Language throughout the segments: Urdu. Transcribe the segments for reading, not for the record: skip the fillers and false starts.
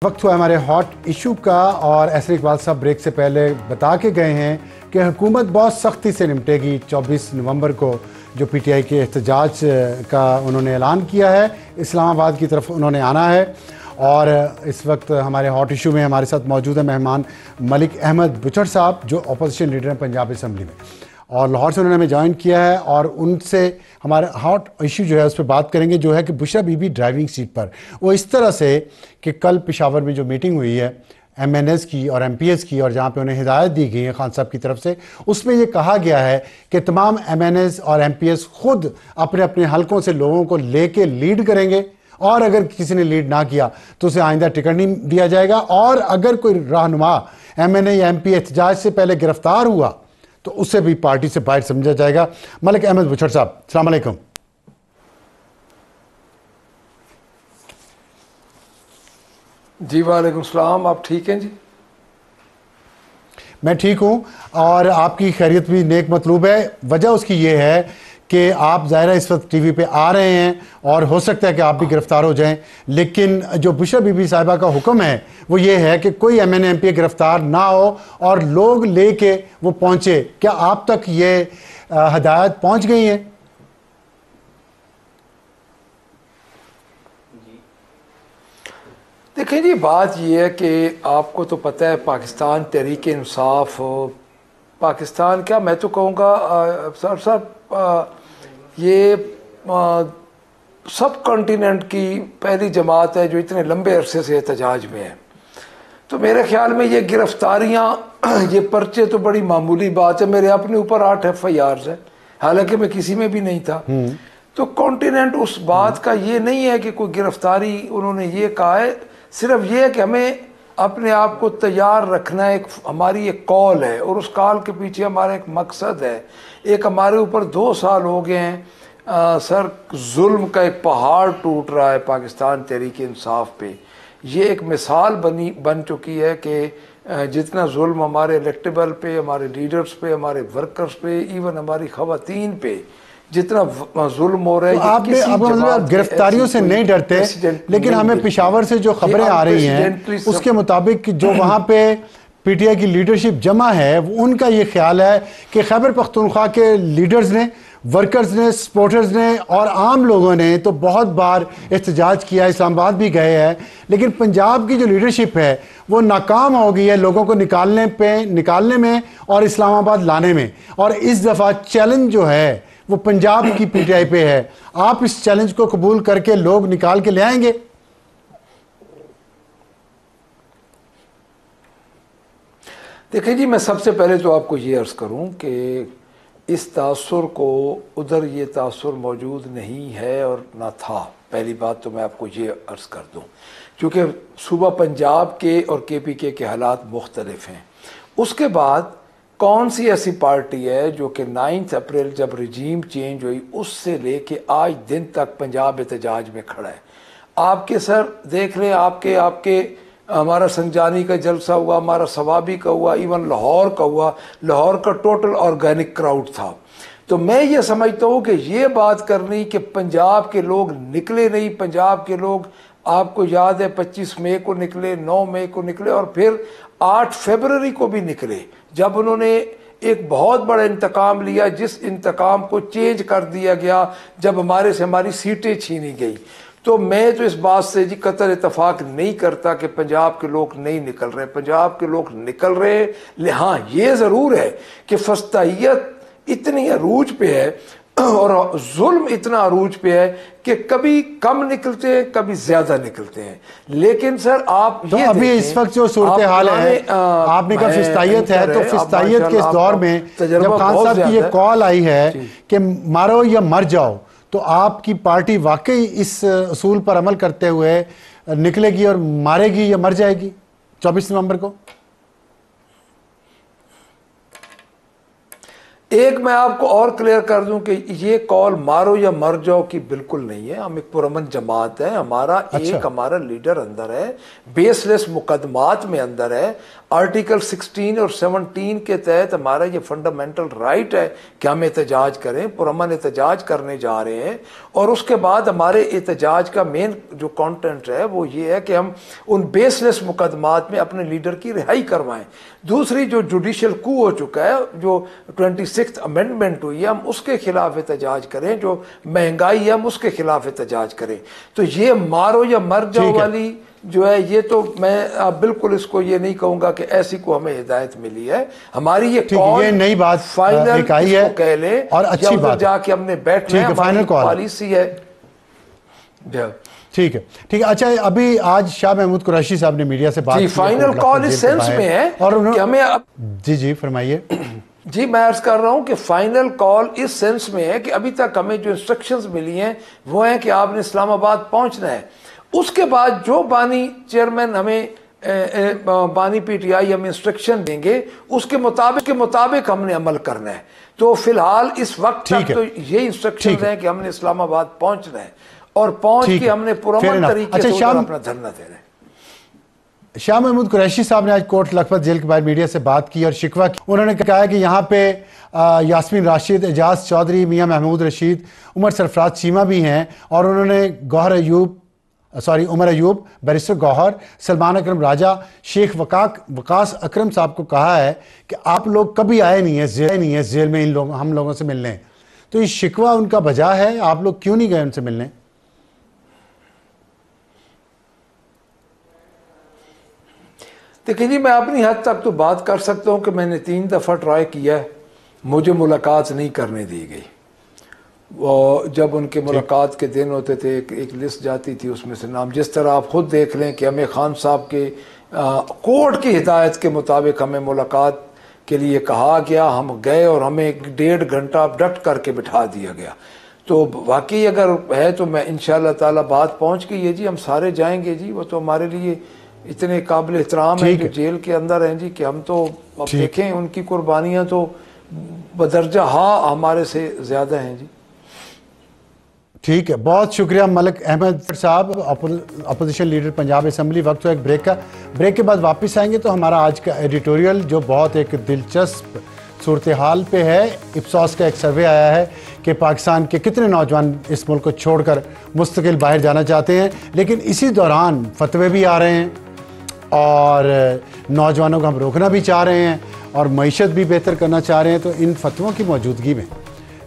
وقت ہوا ہمارے ہاٹ ایشو کا، اور ایسر اقبال صاحب بریک سے پہلے بتا کے گئے ہیں کہ حکومت بہت سختی سے نمٹے گی 24 نومبر کو جو پی ٹی آئی کے احتجاج کا انہوں نے اعلان کیا ہے۔ اسلام آباد کی طرف انہوں نے آنا ہے، اور اس وقت ہمارے ہاٹ ایشو میں ہمارے ساتھ موجود ہے مہمان ملک احمد بچڑ صاحب جو اپوزیشن لیڈر ہیں پنجاب اسمبلی میں، اور لاہور سے انہوں نے ہمیں جوائن کیا ہے، اور ان سے ہمارا ہاٹ ایشو جو ہے اس پہ بات کریں گے، جو ہے کہ بشرا بی بی ڈرائیونگ سیٹ پر وہ اس طرح سے کہ کل پشاور میں جو میٹنگ ہوئی ہے ایم این ایز کی اور ایم پی ایز کی، اور جہاں پہ انہیں ہدایت دی گئی ہے خان صاحب کی طرف سے، اس میں یہ کہا گیا ہے کہ تمام ایم این ایز اور ایم پی ایز خود اپنے اپنے حلقوں سے لوگوں کو لے کے لیڈ کریں گے، اور اگر کسی نے لیڈ نہ کیا تو اسے آئندہ ٹکٹ نہیں دیا جائے گا، اور اگر کوئی رہنما ایم این اے یا ایم پی احتجاج سے پہلے گرفتار ہوا تو اسے بھی پارٹی سے باہر سمجھا جائے گا۔ ملک احمد بچڑ صاحب السلام علیکم۔ جی وعلیکم السلام، آپ ٹھیک ہیں؟ جی میں ٹھیک ہوں، اور آپ کی خیریت بھی نیک مطلوب ہے۔ وجہ اس کی یہ ہے کہ آپ ظاہرہ اس وقت ٹی وی پہ آ رہے ہیں، اور ہو سکتا ہے کہ آپ بھی گرفتار ہو جائیں، لیکن جو بشرا بی بی صاحبہ کا حکم ہے وہ یہ ہے کہ کوئی M N A M P گرفتار نہ ہو اور لوگ لے کے وہ پہنچے۔ کیا آپ تک یہ ہدایت پہنچ گئی ہیں؟ دیکھیں جی، بات یہ ہے کہ آپ کو تو پتہ ہے پاکستان تحریک انصاف، پاکستان کیا میں تو کہوں گا سر صاحب، یہ سب کانٹیننٹ کی پہلی جماعت ہے جو اتنے لمبے عرصے سے احتجاج میں ہے۔ تو میرے خیال میں یہ گرفتاریاں، یہ پرچے تو بڑی معمولی بات ہے۔ میرے اپنے اوپر 8 ایف آئی آرز ہیں، حالانکہ میں کسی میں بھی نہیں تھا۔ تو کانٹیننٹ اس بات کا یہ نہیں ہے کہ کوئی گرفتاری انہوں نے یہ کہا ہے، صرف یہ ہے کہ ہمیں اپنے آپ کو تیار رکھنا ہے، ہماری ایک کال ہے، اور اس کال کے پیچھے ہمارا ایک مقصد ہے۔ ایک ہمارے اوپر 2 سال ہو گئے ہیں سر، ظلم کا ایک پہاڑ ٹوٹ رہا ہے پاکستان تحریک انصاف پہ۔ یہ ایک مثال بن چکی ہے کہ جتنا ظلم ہمارے الیکٹیبل پہ، ہمارے لیڈرز پہ، ہمارے ورکرز پہ، ایون ہماری خواتین پہ جتنا ظلم ہو رہا ہے، آپ گرفتاریوں سے نہیں ڈرتے، لیکن ہمیں پشاور سے جو خبریں آ رہی ہیں اس کے مطابق جو وہاں پہ پی ٹی آئی کی لیڈرشپ جمع ہے، ان کا یہ خیال ہے کہ خیبر پختونخوا کے لیڈرز نے، ورکرز نے، سپورٹرز نے اور عام لوگوں نے تو بہت بار احتجاج کیا، اسلام آباد بھی گئے ہیں، لیکن پنجاب کی جو لیڈرشپ ہے وہ ناکام ہو گئی ہے لوگوں کو نکالنے میں اور اسلام آباد لانے میں، اور اس دفعہ چیلنج جو ہے وہ پنجاب کی پی ٹی آئی پہ ہے۔ آپ اس چیلنج کو قبول کر کے لوگ نکال کے لے آئیں گے؟ دیکھیں جی، میں سب سے پہلے تو آپ کو یہ عرض کروں کہ اس تاثر کو ادھر یہ تاثر موجود نہیں ہے اور نہ تھا۔ پہلی بات تو میں آپ کو یہ عرض کر دوں، کیونکہ صوبہ پنجاب کے اور کے پی کے حالات مختلف ہیں۔ اس کے بعد کون سی ایسی پارٹی ہے جو کہ 9 اپریل جب رجیم چینج ہوئی اس سے لے کے آج دن تک پنجاب احتجاج میں کھڑا ہے؟ آپ کے سر دیکھ لیں، آپ کے ہمارا سنجانی کا جلسہ ہوا، ہمارا سوابی کا ہوا، ایون لاہور کا ہوا، لاہور کا ٹوٹل آرگینک کراؤڈ تھا۔ تو میں یہ سمجھتا ہوں کہ یہ بات کرنی کہ پنجاب کے لوگ نکلے نہیں، پنجاب کے لوگ آپ کو یاد ہے 25 مئی کو نکلے، 9 مئی کو نکلے، اور پھر 8 فروری کو بھی نکلے، جب انہوں نے ایک بہت بڑا انتقام لیا، جس انتقام کو چینج کر دیا گیا جب ہمارے سے ہماری سیٹیں چھینی گئی۔ تو میں تو اس بات سے جی قطع اتفاق نہیں کرتا کہ پنجاب کے لوگ نہیں نکل رہے، پنجاب کے لوگ نکل رہے ہیں۔ ہاں یہ ضرور ہے کہ فسطائیت اتنی عروج پہ ہے اور ظلم اتنا عروج پہ ہے کہ کبھی کم نکلتے ہیں، کبھی زیادہ نکلتے ہیں، لیکن سر آپ تو ابھی اس وقت جو صورتحال ہے، آپ نے کہا فسطائیت ہے، تو فسطائیت کے اس دور میں جب خان صاحب کی یہ کال آئی ہے کہ مارو یا مر جاؤ، تو آپ کی پارٹی واقعی اس اصول پر عمل کرتے ہوئے نکلے گی اور مارے گی یا مر جائے گی 24 نومبر کو؟ ایک میں آپ کو اور کلیئر کر دوں کہ یہ کال مارو یا مر جاؤ کی بالکل نہیں ہے. ہم ایک پرامن جماعت ہے. ہمارا لیڈر اندر ہے, بیس لیس مقدمات میں اندر ہے. آرٹیکل 16 اور 17 کے تحت ہمارا یہ فنڈامنٹل رائٹ ہے کہ ہم احتجاج کریں. پرامن احتجاج کرنے جا رہے ہیں, اور اس کے بعد ہمارے احتجاج کا مین جو کانٹینٹ ہے وہ یہ ہے کہ ہم ان بیس لیس مقدمات میں اپنے لیڈر کی رہائی کروائیں. دوسری جو جوڈیشل کو ہو چکا ہے, جو 26th امینڈمنٹ ہوئی ہے, ہم اس کے خلاف احتجاج کریں. جو مہنگائی ہے ہم اس کے خلاف احتجاج کریں. تو یہ مارو یا مر جاؤ والی جو ہے, یہ تو میں بالکل اس کو یہ نہیں کہوں گا کہ ایسی کو ہمیں ہدایت ملی ہے. ہماری یہ کال یہ نئی بات فائنل ہے کہہ لیں, اور اچھی بات جا کے ہم نے بیٹھنا ہے, ہماری پالیسی ہے. ٹھیک ہے. اچھا, ابھی آج شاہ محمود قریشی صاحب نے میڈیا سے بات کی. فائنل کال اس سینس میں ہے کہ ہمیں جی فرمائیے. جی میں عرض کر رہا ہوں کہ فائنل کال اس سینس میں ہے کہ ابھی تک ہمیں جو انسٹرکشنز ملی ہیں وہ ہیں کہ آپ نے اسلام آباد پہنچنا ہے. اس کے بعد جو بانی چیئرمین ہمیں بانی پی ٹی آئی ہمیں انسٹرکشن دیں گے اس کے مطابق ہم نے عمل کرنا ہے. تو فی الحال اس وقت تک تو یہی انسٹرکشن ہیں کہ ہم نے اسلام آباد پہنچنا ہے, اور پہنچ کے ہم نے پرامن طریقے سے اپنا دھرنا دینا ہے. شاہ محمود قریشی صاحب نے آج کوٹ لکھپت جیل کے باہر میڈیا سے بات کی اور شکوہ کی. انہوں نے کہا کہ یہاں پہ یاسمین راشد, اعجاز چودھری, میاں محمود رشید, عمر سرفراز چیمہ بھی ہیں, اور انہوں نے عمر ایوب, بیرسٹر گوہر, سلمان اکرم راجہ, شیخ وقاص اکرم صاحب کو کہا ہے کہ آپ لوگ کبھی آئے نہیں ہیں جیل میں ہم لوگوں سے ملنے. تو یہ شکوہ ان کا بجا ہے, آپ لوگ کیوں نہیں گئے ان سے ملنے؟ دیکھیں جی, میں اپنی حد تک تو بات کر سکتا ہوں کہ میں نے 3 دفعہ ٹرائی کیا ہے, مجھے ملاقات نہیں کرنے دی گئی. جب ان کے ملاقات کے دن ہوتے تھے ایک لسٹ جاتی تھی, اس میں سے نام, جس طرح آپ خود دیکھ لیں کہ ہمیں خان صاحب کے کورٹ کی ہدایت کے مطابق ہمیں ملاقات کے لیے کہا گیا, ہم گئے اور ہمیں 1.5 گھنٹہ ابڈکٹ کر کے بٹھا دیا گیا. تو واقعی اگر ہے تو میں انشاءاللہ تعالی بات پہنچ گئی ہے جی, ہم سارے جائیں گے جی. وہ تو ہمارے لیے اتنے قابل احترام ہیں جو جیل کے اندر ہیں جی, کہ ہم تو اب دیکھیں ان کی قربانیاں تو بدرجہ ہمارے سے زیادہ ہیں جی. ٹھیک ہے, بہت شکریہ ملک احمد صاحب, اپوزیشن لیڈر پنجاب اسمبلی. وقت ہو ایک بریک کا. بریک کے بعد واپس آئیں گے تو ہمارا آج کا ایڈیٹوریل جو بہت ایک دلچسپ صورتحال پہ ہے. اپسوس کا ایک سروے آیا ہے کہ پاکستان کے کتنے نوجوان اس ملک کو چھوڑ کر مستقل باہر جانا چاہتے ہیں, لیکن اسی دوران فتوے بھی آ رہے ہیں اور نوجوانوں کو ہم روکنا بھی چاہ رہے ہیں اور معیشت بھی بہتر کرنا چاہ رہے ہیں. تو ان فتووں کی موجودگی میں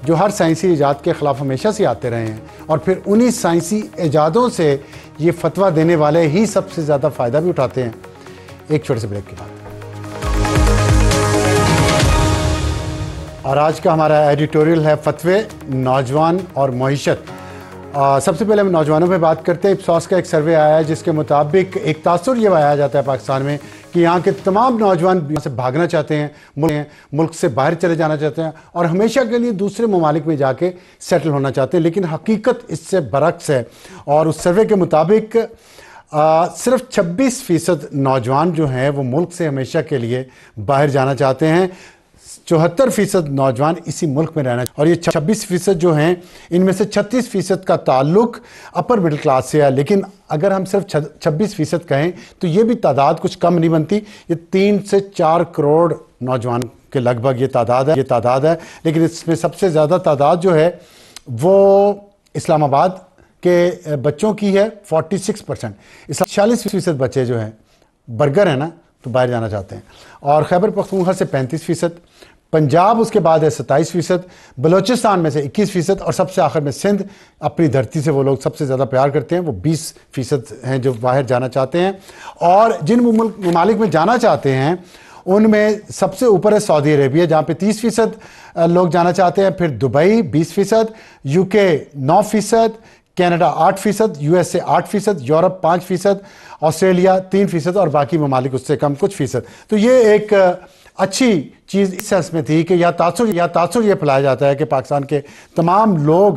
جو ہر سائنسی ایجاد کے خلاف ہمیشہ سے آتے رہے ہیں, اور پھر انہی سائنسی ایجادوں سے یہ فتویٰ دینے والے ہی سب سے زیادہ فائدہ بھی اٹھاتے ہیں. ایک چھوٹے سے بریک کے بعد. اور آج کا ہمارا ایڈیٹوریل ہے فتوے, نوجوان اور معیشت. سب سے پہلے ہم نوجوانوں پہ بات کرتے ہیں. اپسوس کا ایک سروے آیا ہے جس کے مطابق ایک تاثر یہ پایا جاتا ہے پاکستان میں کہ یہاں کے تمام نوجوان یہاں سے بھاگنا چاہتے ہیں, ملک سے باہر چلے جانا چاہتے ہیں اور ہمیشہ کے لیے دوسرے ممالک میں جا کے سیٹل ہونا چاہتے ہیں. لیکن حقیقت اس سے برعکس ہے, اور اس سروے کے مطابق صرف 26% نوجوان جو ہیں وہ ملک سے ہمیشہ کے لیے باہر جانا چاہتے ہیں. 74% نوجوان اسی ملک میں رہنا, اور یہ 26% جو ہیں ان میں سے 36% کا تعلق اپر مڈل کلاس سے ہے. لیکن اگر ہم صرف 26% کہیں تو یہ بھی تعداد کچھ کم نہیں بنتی. یہ 3 سے 4 کروڑ نوجوان کے لگ بھگ یہ تعداد ہے. لیکن اس میں سب سے زیادہ تعداد جو ہے وہ اسلام آباد کے بچوں کی ہے, 46%. 46% بچے جو ہیں برگر ہیں نا تو باہر جانا چاہتے ہیں, اور خیبر پختونخوا سے 35%, پنجاب اس کے بعد ہے 27%, بلوچستان میں سے 21%, اور سب سے آخر میں سندھ. اپنی دھرتی سے وہ لوگ سب سے زیادہ پیار کرتے ہیں, وہ 20% ہیں جو باہر جانا چاہتے ہیں. اور جن ممالک میں جانا چاہتے ہیں ان میں سب سے اوپر ہے سعودی عربیہ جہاں پہ 30% لوگ جانا چاہتے ہیں, پھر Dubai 20%, UK 9%, Canada 8%, USA 8%, Europe 5%, Australia 3%, اور باقی ممالک اس سے کم کچھ فیصد. تو یہ ایک اچھی چیز اس سینس میں تھی کہ یا تاثر یہ پھیلایا جاتا ہے کہ پاکستان کے تمام لوگ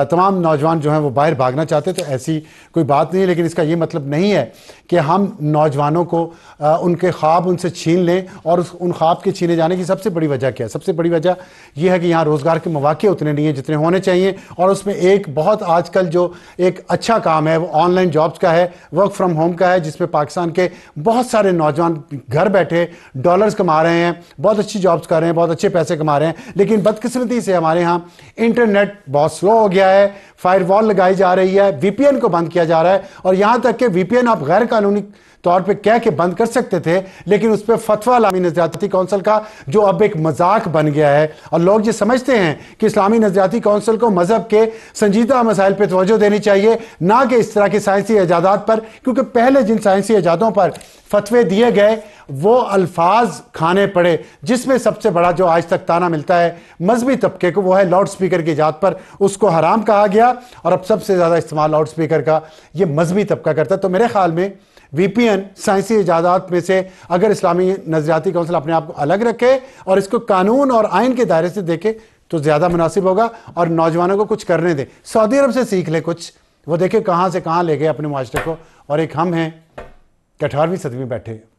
تمام نوجوان جو ہیں وہ باہر بھاگنا چاہتے، تو ایسی کوئی بات نہیں ہے، لیکن اس کا یہ مطلب نہیں ہے کہ ہم نوجوانوں کو ان کے خواب ان سے چھین لیں۔ اور ان خواب کے چھینے جانے کی سب سے بڑی وجہ کیا ہے؟ سب سے بڑی وجہ یہ ہے کہ یہاں روزگار کے مواقع اتنے نہیں ہیں جتنے ہونے چاہیے، اور اس میں ایک بہت آج کل جو ایک اچھا کام ہے وہ آن لائن جابز کا ہے، ورک فرام ہوم کا ہے، جس میں پاکستان کے بہت سارے نوجوان گھر بیٹھے ڈالرز کما رہے ہیں، بہت اچھی جابز کر رہے ہیں، بہت اچھے پیسے کما رہے ہیں۔ لیکن بدقسمتی سے ہمارے ہاں انٹرنیٹ بہت سلو ہو گیا ہے، فائر وال لگائی جا رہی ہے، وی پی این کو بند کیا جا رہا ہے، اور یہاں تک کہ وی پی این آپ غیر قانونی طور پہ کہہ کے بند کر سکتے تھے، لیکن اس پہ فتویٰ اسلامی نظریاتی کونسل کا جو اب ایک مذاق بن گیا ہے، اور لوگ یہ سمجھتے ہیں کہ اسلامی نظریاتی کونسل کو مذہب کے سنجیدہ مسائل پہ توجہ دینی چاہیے، نہ کہ اس طرح کی سائنسی ایجادات پر، کیونکہ پہلے جن سائنسی ایجادوں پر فتوے دیے گئے وہ الفاظ کھانے پڑے، جس میں سب سے بڑا جو آج تک تانا ملتا ہے مذہبی طبقے کو وہ ہے لاؤڈ سپیکر کی ایجاد پر، اس کو حرام کہا گیا، اور اب سب سے زیادہ استعمال لاؤڈ سپیکر کا یہ مذہبی طبقہ کرتا ہے۔ تو میرے خیال میں وی پی این سائنسی ایجادات میں سے اگر اسلامی نظریاتی کونسل اپنے آپ کو الگ رکھے اور اس کو قانون اور آئین کے دائرے سے دیکھے تو زیادہ مناسب ہوگا، اور نوجوانوں کو کچھ کرنے دیں۔ سعودی عرب سے سیکھ لے کچھ، وہ دیکھیں کہاں سے کہاں لے گئے اپنے معاشرے کو، اور ایک ہم ہیں کہ 18ویں صدی میں بیٹھے۔